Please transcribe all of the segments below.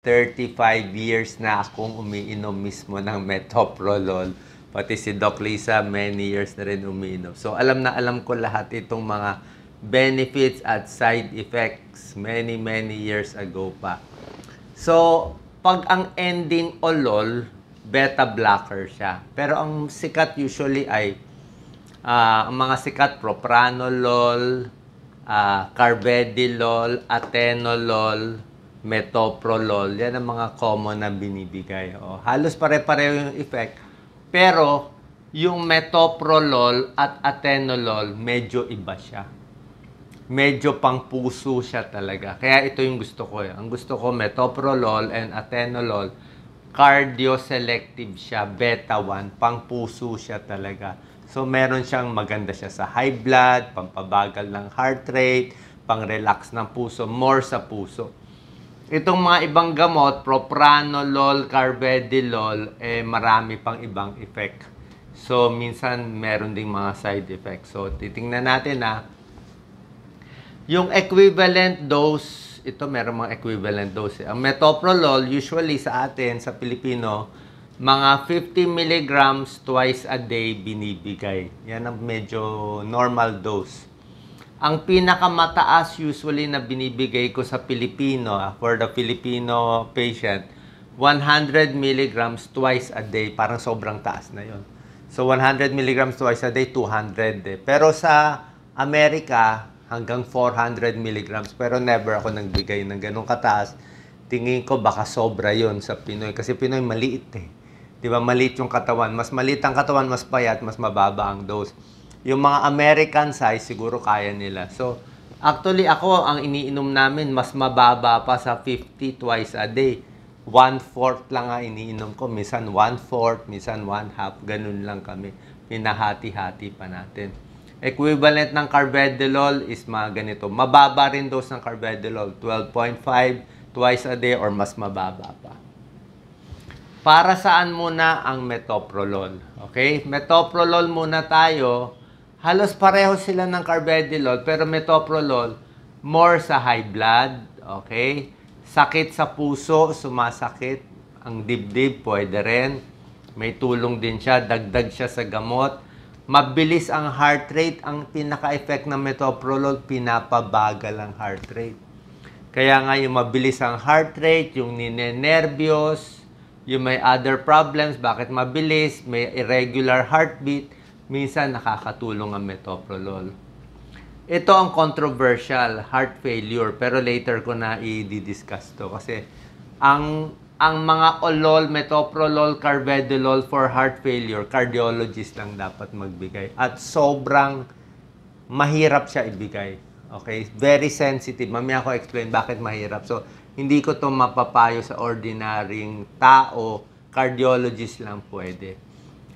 35 years na akong umiinom mismo ng metoprolol. Pati si Doc Lisa, many years na rin umiinom. So, alam na alam ko lahat itong mga benefits at side effects many years ago pa. So, pag ang ending olol, beta blocker siya. Pero ang sikat usually ay, ang mga sikat, propranolol, carvedilol, atenolol, metoprolol. Yan ang mga common na binibigay. Halos pare-pareho yung effect. Pero, yung metoprolol at atenolol, medyo iba siya. Medyo pang puso siya talaga. Kaya ito yung gusto ko. Ang gusto ko, metoprolol and atenolol, cardio-selective siya, beta-1, pang puso siya talaga. So, meron siyang maganda siya sa high blood, pampabagal ng heart rate, pang-relax ng puso, more sa puso. Itong mga ibang gamot, propranolol, carvedilol, marami pang ibang effect. So, minsan meron ding mga side effects. So, titingnan natin yung equivalent dose, ito meron mga equivalent dose. Ang metoprolol, usually sa atin, sa Pilipino, mga 50 milligrams twice a day binibigay. Yan ang medyo normal dose. Ang pinakamataas usually na binibigay ko sa Pilipino, for the Filipino patient, 100 milligrams twice a day. Parang sobrang taas na yon. So, 100 milligrams twice a day, 200. Pero sa Amerika, hanggang 400 milligrams. Pero never ako nagbigay ng ganun kataas. Tingin ko baka sobra yon sa Pinoy. Kasi Pinoy maliit eh. Di ba? Maliit yung katawan. Mas maliit ang katawan, mas payat, mas mababa ang dose. Yung mga American size, siguro kaya nila. So, actually ako, ang iniinom namin, mas mababa pa sa 50 twice a day. 1/4 lang ang iniinom ko. Minsan 1/4, minsan 1/2. Ganun lang kami. Pinahati-hati pa natin. Equivalent ng carvedilol is mga ganito. Mababa rin dose ng carvedilol. 12.5 twice a day or mas mababa pa. Para saan muna ang metoprolol? Okay? Metoprolol muna tayo. Halos pareho sila ng carvedilol, pero metoprolol, more sa high blood, okay? Sakit sa puso, sumasakit, ang dibdib, pwede rin. May tulong din siya, dagdag siya sa gamot. Mabilis ang heart rate, ang pinaka-effect ng metoprolol, pinapabagal ang heart rate. Kaya nga yung mabilis ang heart rate, yung ninenervyos, yung may other problems, bakit mabilis, may irregular heartbeat, minsan nakakatulong ang metoprolol. Ito ang controversial, heart failure, pero later ko na i-discuss to kasi ang mga olol, metoprolol, carvedilol for heart failure, cardiologist lang dapat magbigay at sobrang mahirap siya ibigay. Okay? Very sensitive. Mamaya ko explain bakit mahirap. So, hindi ko to mapapayo sa ordinaryong tao, cardiologist lang pwede.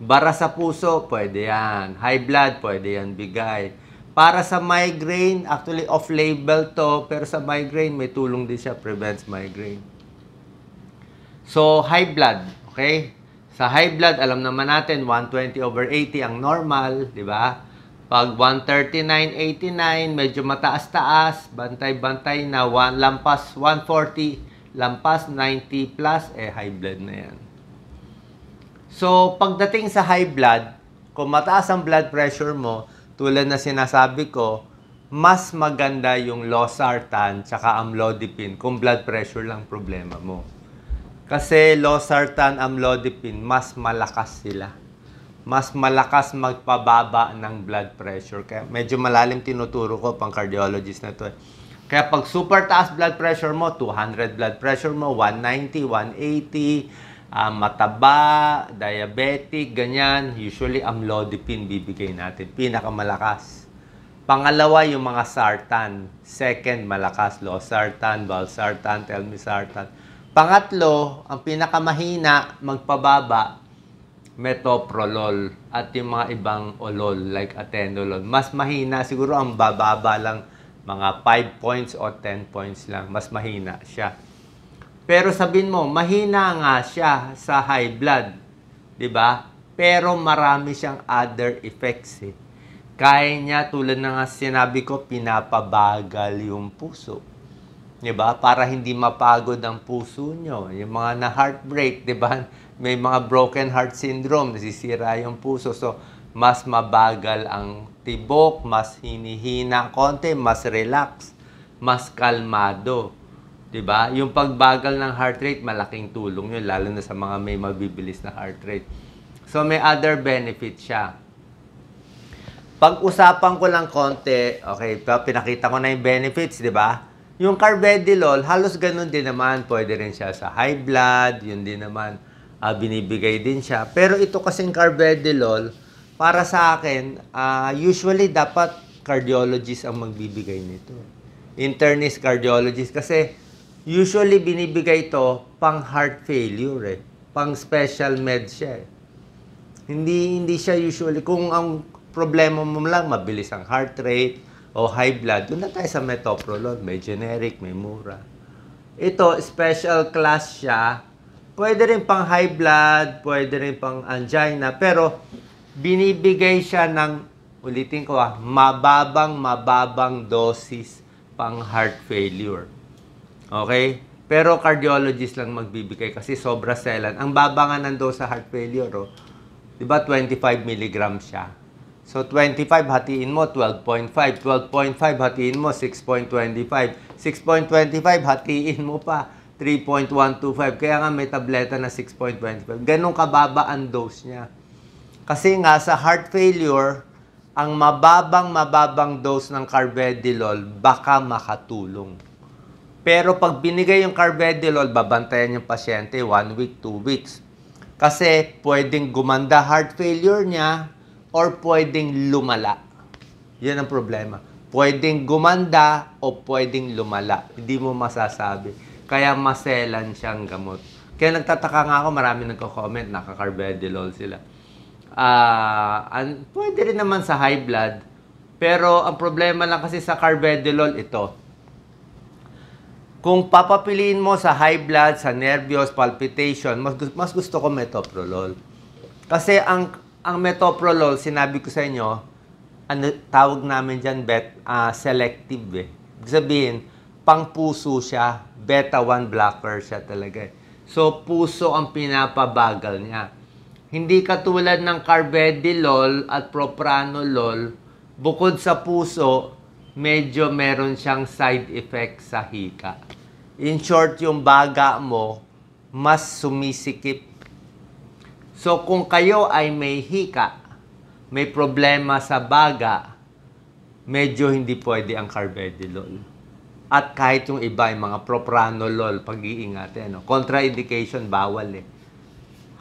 Bara sa puso, pwede yan. High blood, pwede yan bigay. Para sa migraine, actually off-label to, pero sa migraine, may tulong din siya, prevents migraine. So, high blood, okay? Sa high blood, alam naman natin, 120/80 ang normal, di ba? Pag 139/89, medyo mataas-taas, bantay-bantay na, lampas 140, lampas 90 plus, high blood na yan. So, pagdating sa high blood, kung mataas ang blood pressure mo, tulad na sinasabi ko, mas maganda yung losartan tsaka amlodipine kung blood pressure lang problema mo. Kasi losartan, amlodipine, mas malakas sila. Mas malakas magpababa ng blood pressure. Kaya medyo malalim tinuturo ko pang cardiologist na to. Kaya pag super taas blood pressure mo, 200 blood pressure mo, 190, 180, mataba, diabetic, ganyan, usually amlodipine bibigay natin. Pinakamalakas. Pangalawa, yung mga sartan. Second, malakas. Losartan, valsartan, telmisartan. Pangatlo, ang pinakamahina, magpababa, metoprolol at yung mga ibang olol like atenolol. Mas mahina, siguro ang bababa lang, mga 5 points o 10 points lang. Mas mahina siya. Pero sabihin mo, mahina nga siya sa high blood, 'di ba? Pero marami siyang other effects eh. Kaya niya, tulad na nga sinabi ko, pinapabagal yung puso. 'Di ba? Para hindi mapagod ang puso nyo. Yung mga na-heartbreak, 'di ba? May mga broken heart syndrome, nasisira yung puso. So, mas mabagal ang tibok, mas hinihina konti, mas relax, mas kalmado. 'Di ba? Yung pagbagal ng heart rate, malaking tulong yun, lalo na sa mga may mabibilis na heart rate. So, may other benefit siya. Pag-usapan ko lang konti, okay, pinakita ko na yung benefits, di ba? Yung carvedilol, halos ganun din naman. Pwede rin siya sa high blood, yun din naman, binibigay din siya. Pero ito kasing carvedilol, para sa akin, usually dapat cardiologist ang magbibigay nito. Internist cardiologist. Kasi usually binibigay ito pang heart failure, pang special med siya. Hindi siya usually, kung ang problema mo lang, mabilis ang heart rate o high blood, doon na tayo sa metoprolol. May generic, may mura. Ito, special class siya. Pwede rin pang high blood, pwede rin pang angina, pero binibigay siya ng, ulitin ko mababang dosis pang heart failure. Okay? Pero cardiologist lang magbibigay kasi sobra selan. Ang baba nga ng dose sa heart failure, diba 25 mg siya. So, 25 hatiin mo, 12.5. 12.5 hatiin mo, 6.25. 6.25 hatiin mo pa, 3.125. Kaya nga may tableta na 6.25. Ganun kababa ang dose niya. Kasi nga sa heart failure, ang mababang dose ng carvedilol baka makatulong. Pero pag binigay yung carvedilol, babantayan yung pasyente 1 week, 2 weeks. Kasi pwedeng gumanda heart failure niya, or pwedeng lumala. Yan ang problema. Pwedeng gumanda o pwedeng lumala. Hindi mo masasabi. Kaya maselan siyang gamot. Kaya nagtataka nga ako, marami nagko-comment, naka-carvedilol sila. Pwede rin naman sa high blood. Pero ang problema lang kasi sa carvedilol, ito. Kung papapiliin mo sa high blood, sa nervyos, palpitation, mas gusto ko metoprolol. Kasi ang metoprolol, sinabi ko sa inyo, tawag namin dyan, selective. Ibig sabihin, pang puso siya, beta-1 blocker siya talaga. So, puso ang pinapabagal niya. Hindi katulad ng carvedilol at propranolol, bukod sa puso, medyo meron siyang side effect sa hika. In short, yung baga mo, mas sumisikip. So, kung kayo ay may hika, may problema sa baga, medyo hindi pwede ang carvedilol. At kahit yung iba, yung mga propranolol, pag-iingatan. Contraindication, bawal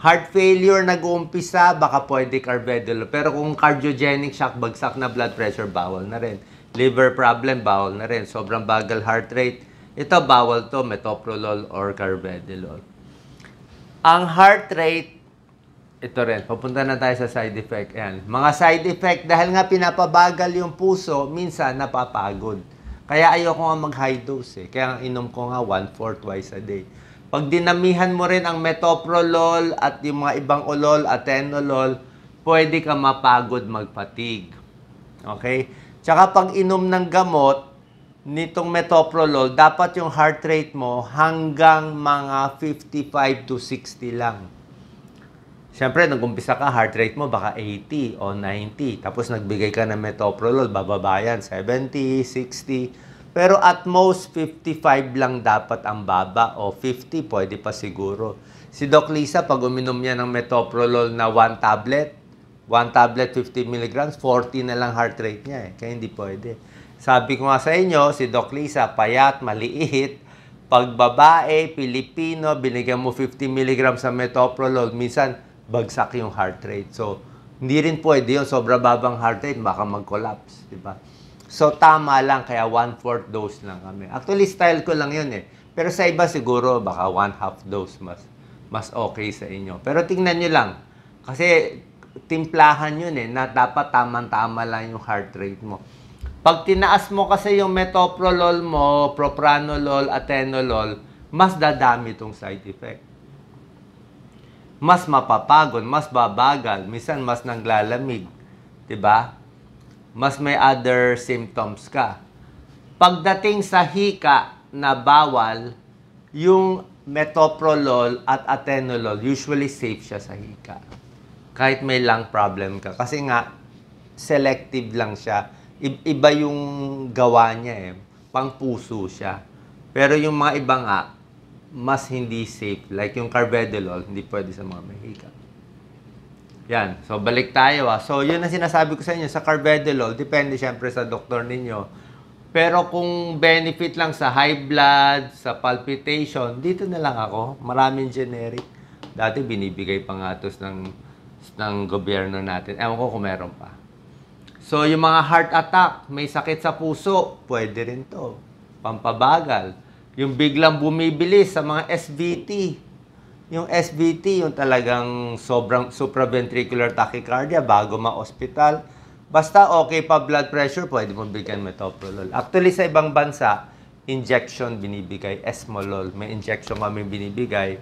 Heart failure nag-uumpisa, baka pwede carvedilol. Pero kung cardiogenic shock, bagsak na blood pressure, bawal na rin. Liver problem, bawal na rin. Sobrang bagal heart rate, ito bawal to, metoprolol or carvedilol. Ang heart rate, ito rin, papunta na tayo sa side effect. Ayan. Mga side effect, dahil nga pinapabagal yung puso, minsan napapagod. Kaya ayoko nga mag-high dose Kaya inom ko nga 1/4 twice a day. Pag dinamihan mo rin ang metoprolol at yung mga ibang olol, atenolol, pwede ka mapagod, magpatig. Okay? Tsaka pag inom ng gamot, nitong metoprolol, dapat yung heart rate mo hanggang mga 55 to 60 lang. Siyempre, nag-umpisa ka, heart rate mo baka 80 o 90. Tapos nagbigay ka ng metoprolol, bababayan, 70, 60. Pero at most, 55 lang dapat ang baba o 50, pwede pa siguro. Si Doc Lisa, pag uminom niya ng metoprolol na 1 tablet 50 mg, 40 na lang heart rate niya Kaya hindi pwede. Sabi ko nga sa inyo, si Doc Lisa, payat, maliit. Pag babae, Pilipino, binigyan mo 50 mg sa metoprolol, minsan, bagsak yung heart rate. So, hindi rin pwede yun. Sobra babang heart rate, baka mag-collapse. Diba? So, tama lang. Kaya 1/4 dose lang kami. Actually, style ko lang yun Pero sa iba siguro, baka 1/2 dose mas okay sa inyo. Pero tingnan nyo lang. Kasi, timplahan yun na dapat tamang-tama lang yung heart rate mo. Pag tinaas mo kasi yung metoprolol mo, propranolol, atenolol, mas dadami itong side effect. Mas mapapagod, mas babagal, minsan mas naglalamig, 'di ba? Mas may other symptoms ka. Pagdating sa hika, na bawal, yung metoprolol at atenolol, usually safe siya sa hika. Kahit may lung problem ka. Kasi nga, selective lang siya. Iba yung gawa niya eh. Pang puso siya. Pero yung mga iba nga, mas hindi safe. Like yung carvedilol, hindi pwede sa mga may hika. Yan. So, balik tayo So, yun ang sinasabi ko sa inyo. Sa carvedilol, depende syempre sa doktor ninyo. Pero kung benefit lang sa high blood, sa palpitation, dito na lang ako. Maraming generic. Dati binibigay pa nga ito ng gobyerno natin. Ewan ko kung meron pa. So, yung mga heart attack, may sakit sa puso, pwede rin to. Pampabagal. Yung biglang bumibilis sa mga SVT. Yung SVT, yung talagang sobrang supraventricular tachycardia bago ma-hospital. Basta okay pa blood pressure, pwede mo bigyan metoprolol. Actually, sa ibang bansa, injection binibigay, esmolol. May injection kami binibigay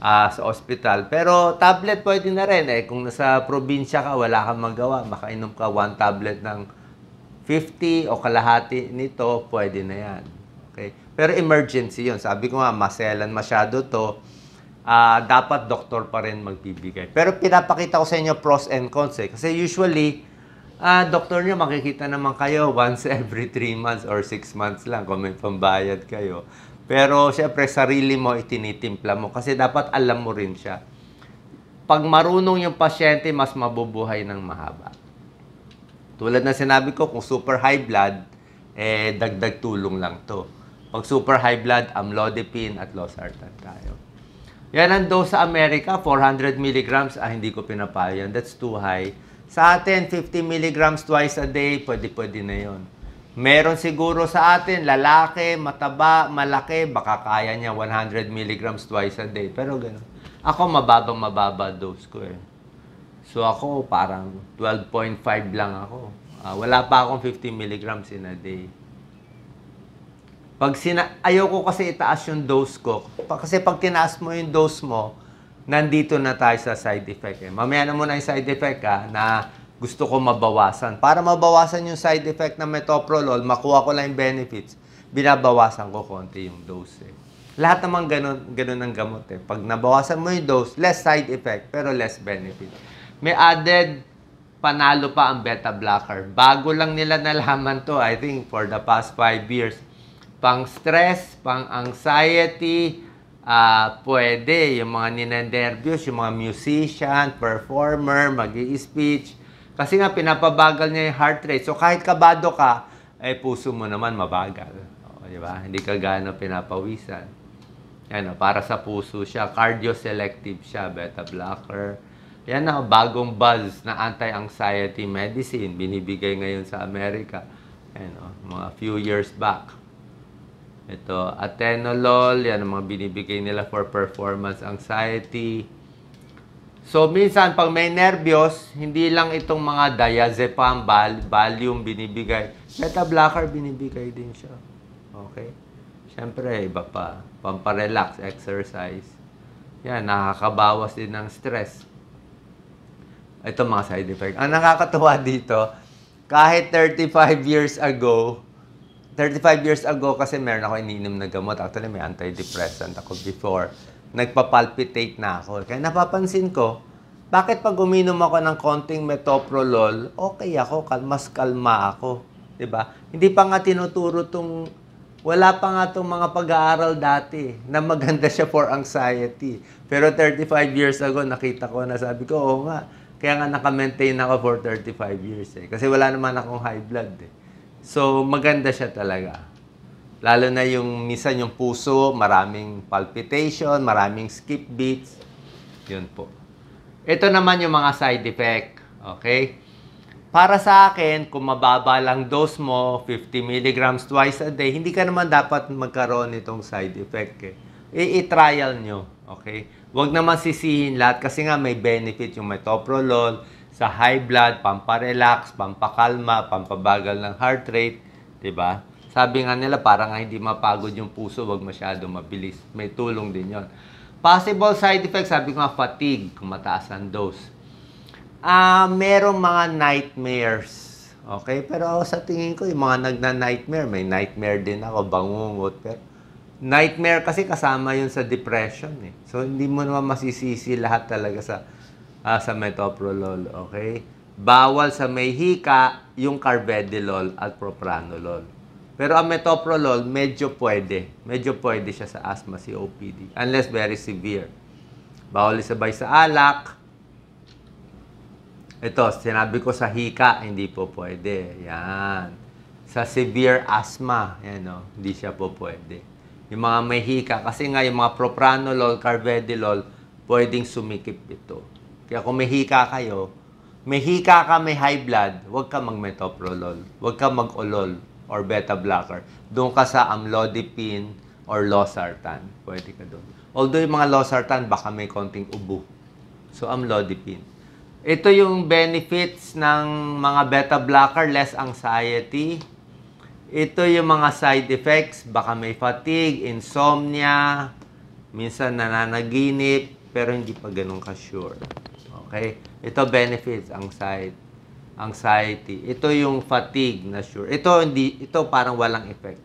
sa hospital. Pero tablet pwede na rin. Kung nasa probinsya ka, wala kang magawa, makainom ka 1 tablet ng 50 o kalahati nito, pwede na yan. Okay? Pero emergency yun. Sabi ko nga, maselan masyado to. Dapat doktor pa rin magbibigay. Pero pinapakita ko sa inyo pros and cons Kasi usually, doktor nyo, makikita naman kayo once every 3 months or 6 months lang kung may pambayad kayo. Pero, syempre, sarili mo itinitimpla mo kasi dapat alam mo rin siya. Pag marunong yung pasyente, mas mabubuhay ng mahaba. Tulad na sinabi ko, kung super high blood, dagdag tulong lang to. Pag super high blood, amlodipine at losartan tayo. Yan ang dose sa Amerika, 400 milligrams. Hindi ko pinapayan. That's too high. Sa atin, 50 milligrams twice a day, pwede na yon. Meron siguro sa atin, lalaki, mataba, malaki, baka kaya niya 100 milligrams twice a day. Pero gano'n. Ako, mababa dose ko So ako, parang 12.5 lang ako. Wala pa akong 50 milligrams in a day. Ayoko kasi itaas yung dose ko. Kasi pag tinaas mo yung dose mo, nandito na tayo sa side effect Mamaya na muna yung side effect na gusto ko mabawasan. Para mabawasan yung side effect ng metoprolol, makuha ko lang yung benefits, binabawasan ko konti yung dose Lahat naman ganun ang gamot Pag nabawasan mo yung dose, less side effect, pero less benefit. May added, panalo pa ang beta blocker. Bago lang nila nalaman to, I think, for the past 5 years. Pang stress, pang anxiety, pwede, yung mga ninendervyos, yung mga musician, performer, mag-i-speech. Kasi nga, pinapabagal niya yung heart rate. So, kahit kabado ka, puso mo naman mabagal. Di ba? Hindi ka gaano pinapawisan. Para sa puso siya. Cardio-selective siya, beta blocker. Yan na, bagong buzz na anti-anxiety medicine. Binibigay ngayon sa Amerika. Mga few years back. Ito, atenolol, yan ang mga binibigay nila for performance anxiety. So, minsan, pag may nervyos, hindi lang itong mga diazepam, Valium binibigay. Beta blocker binibigay din siya. Okay? Siyempre, iba pa. Pamparelax, exercise. Yan, nakakabawas din ng stress. Ito mga side effect. Ang nakakatuwa dito, kahit 35 years ago kasi meron ako iniinom na gamot. Actually, may antidepressant ako before. Nagpapalpitate na ako. Kaya napapansin ko, bakit pag uminom ako ng konting metoprolol, okay ako, mas kalma ako. Diba? Hindi pa nga tinuturo wala pa nga itong mga pag-aaral dati na maganda siya for anxiety. Pero 35 years ago, nakita ko na sabi ko, oo nga. Kaya nga naka-maintain ako for 35 years Kasi wala naman akong high blood So, maganda siya talaga. Lalo na yung minsan yung puso, maraming palpitation, maraming skip beats. Yun po. Ito naman yung mga side effect. Okay? Para sa akin, kung mababa lang dose mo, 50 milligrams twice a day, hindi ka naman dapat magkaroon nitong side effect I-trial nyo. Okay? Huwag naman sisihin lahat kasi nga may benefit yung metoprolol, sa high blood, pamparelax, pampakalma, pampabagal ng heart rate, 'di ba? Sabi nga nila parang nga hindi mapagod yung puso, wag masyado mabilis. May tulong din 'yon. Possible side effects, sabi ko nga fatigue, kung mataas ang dose. Merong mga nightmares. Okay? Pero sa tingin ko, yung mga nagna-nightmare, may nightmare din ako, bangungot. Pero Nightmare kasi kasama yun sa depression eh. So, hindi mo naman masisisi lahat talaga sa metoprolol, okay? Bawal sa may hika yung carvedilol at propranolol. Pero ang metoprolol, medyo pwede. Medyo pwede siya sa asthma, COPD. Unless very severe. Bawal isabay sa alak. Ito, sinabi ko sa hika, hindi po pwede. Yan. Sa severe asthma, yan o, hindi siya po pwede. Yung mga may hika, kasi nga yung mga propranolol, carvedilol, pwedeng sumikip ito. Kaya kung may hika kayo, may hika ka, may high blood, huwag ka mag-metoprolol. Huwag ka mag-olol or beta blocker. Doon ka sa amlodipine or losartan. Pwede ka doon. Although yung mga losartan, baka may konting ubo. So, amlodipine. Ito yung benefits ng mga beta blocker, less anxiety. Ito yung mga side effects, baka may fatigue, insomnia, minsan nananaginip, pero hindi pa ganun ka-sure. Okay? Ito benefits, anxiety. Ito yung fatigue na sure. Ito parang walang effect.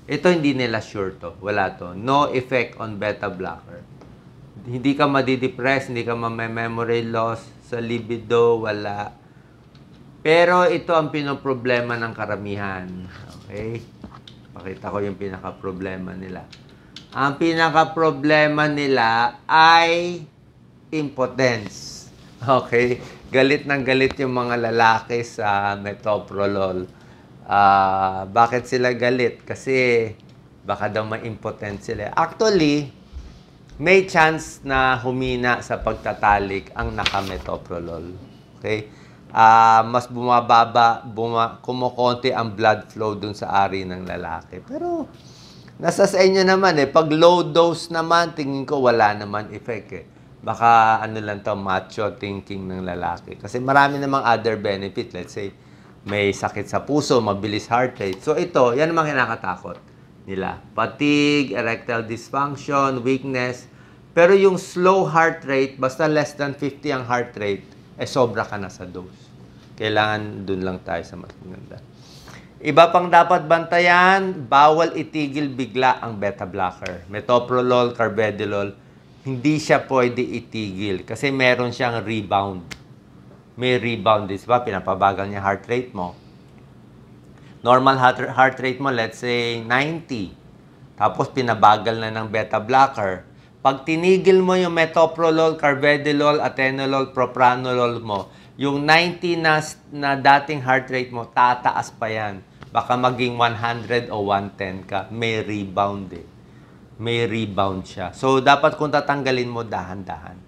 Ito hindi nila sure to. Wala to. No effect on beta blocker. Hindi ka madidepress, hindi ka ma-memory loss, sa libido, wala. Pero ito ang pinoproblema ng karamihan. Okay? Pakita ko yung pinaka-problema nila. Ang pinaka-problema nila ay impotence. Okay? Galit ng galit yung mga lalaki sa metoprolol. Bakit sila galit? Kasi baka daw ma-impotent sila. Actually, may chance na humina sa pagtatalik ang nakametoprolol. Okay? Mas kumukonti ang blood flow dun sa ari ng lalaki. Pero, nasa sa inyo naman eh. Pag low dose naman, tingin ko wala naman effect eh. Baka ano lang to, macho thinking ng lalaki. Kasi marami namang other benefit. Let's say, may sakit sa puso, mabilis heart rate. So ito, yan naman kinakatakot nila. Fatigue, erectile dysfunction, weakness. Pero yung slow heart rate, basta less than 50 ang heart rate, sobra ka na sa dose. Kailangan dun lang tayo sa mas maganda. Iba pang dapat bantayan, bawal itigil bigla ang beta blocker. Metoprolol, carvedilol, hindi siya pwede itigil kasi meron siyang rebound. May rebound, di ba? Pinapabagal niya heart rate mo. Normal heart rate mo, let's say 90. Tapos pinabagal na ng beta blocker. Pag tinigil mo yung metoprolol, carvedilol, atenolol, propranolol mo, yung 90 na dating heart rate mo, tataas pa yan. Baka maging 100 o 110 ka. May rebound eh. May rebound siya. So, dapat kung tatanggalin mo, dahan-dahan.